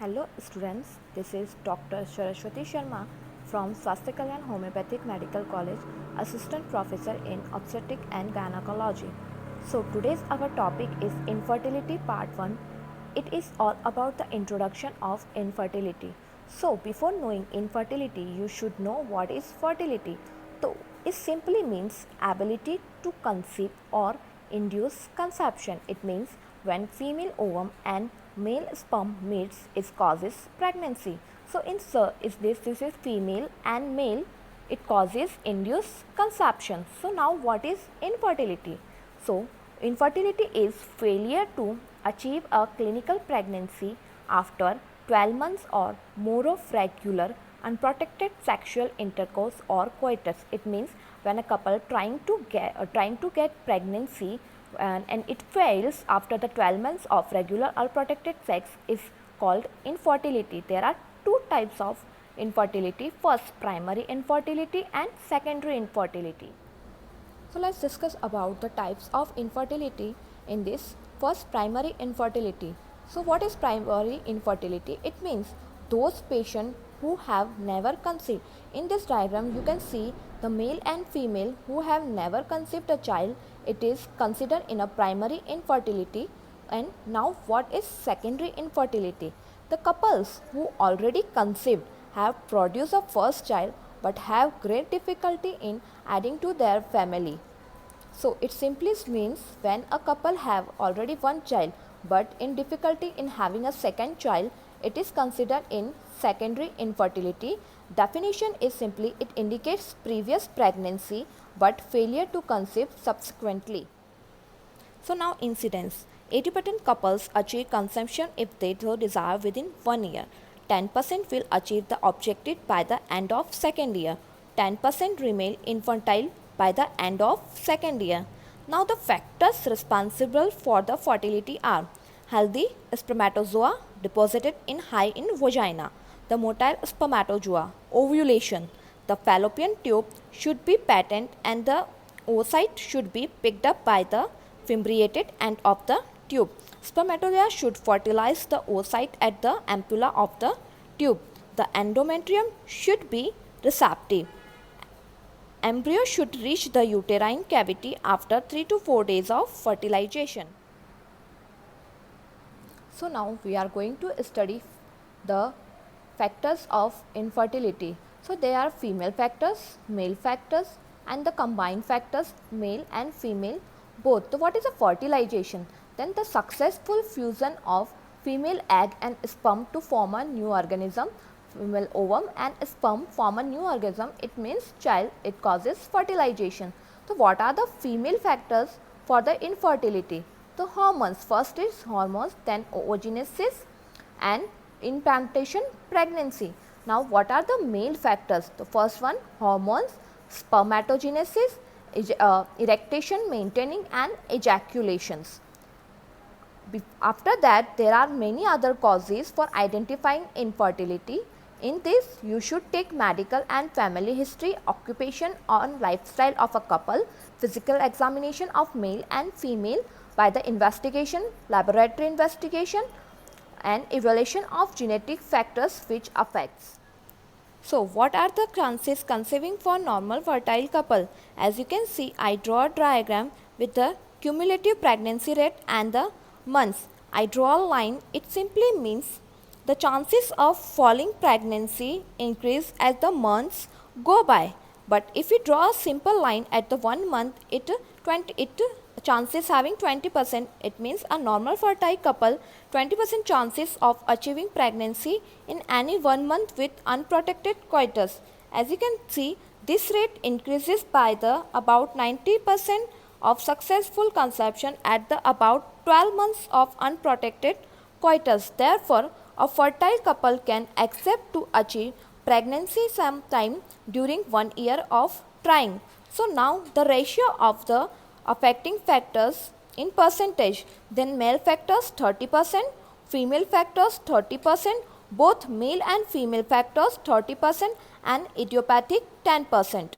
Hello students, this is Dr. Saraswati Sharma from Swasthya Kalyan Homeopathic Medical College, Assistant Professor in Obstetrics and Gynecology. So today's our topic is infertility part 1. It is all about the introduction of infertility. So before knowing infertility, you should know what is fertility. So it simply means ability to conceive or induce conception. It means when female ovum and male sperm meets, it causes pregnancy. So in this is female and male, it causes induced conception. So now what is infertility? So infertility is failure to achieve a clinical pregnancy after 12 months or more of regular unprotected sexual intercourse or coitus. It means when a couple trying to get pregnancy and it fails after the 12 months of regular or protected sex is called infertility. There are two types of infertility. First, primary infertility and secondary infertility. So let's discuss about the types of infertility in this. First, primary infertility. So what is primary infertility? It means those patients who have never conceived. In this diagram, you can see the male and female who have never conceived a child. It is considered in a primary infertility. And now what is secondary infertility? The couples who already conceived have produced a first child but have great difficulty in adding to their family. So it simply means when a couple have already one child but in difficulty in having a second child, it is considered in secondary infertility. Definition is simply it indicates previous pregnancy but failure to conceive subsequently. So now incidence. 80% couples achieve conception if they so desire within 1 year. 10% will achieve the objective by the end of second year. 10% remain infantile by the end of second year. Now the factors responsible for the fertility are healthy spermatozoa deposited in high in vagina, the motile spermatozoa, ovulation, the fallopian tube should be patent and the oocyte should be picked up by the fimbriated end of the tube. Spermatozoa should fertilize the oocyte at the ampulla of the tube. The endometrium should be receptive. Embryo should reach the uterine cavity after 3 to 4 days of fertilization. So now we are going to study the factors of infertility. So there are female factors, male factors and the combined factors male and female both. So what is a fertilization? Then the successful fusion of female egg and sperm to form a new organism. Female ovum and sperm form a new organism. It means child. It causes fertilization. So what are the female factors for the infertility? The hormones. First is hormones, then oogenesis and implantation pregnancy. Now what are the male factors? The first one hormones, spermatogenesis, erection maintaining and ejaculations. After that there are many other causes for identifying infertility. In this you should take medical and family history, occupation and lifestyle of a couple, physical examination of male and female by the investigation, laboratory investigation and evaluation of genetic factors which affects. So what are the chances conceiving for normal fertile couple? As you can see, I draw a diagram with the cumulative pregnancy rate and the months. I draw a line. It simply means the chances of falling pregnancy increase as the months go by. But if we draw a simple line at the 1 month, it chances having 20%. It means a normal fertile couple 20% chances of achieving pregnancy in any 1 month with unprotected coitus. As you can see, this rate increases by the about 90% of successful conception at the about 12 months of unprotected coitus. Therefore, a fertile couple can accept to achieve pregnancy sometime during 1 year of trying. So now the ratio of the affecting factors in percentage, then male factors 30%, female factors 30%, both male and female factors 30% and idiopathic 10%.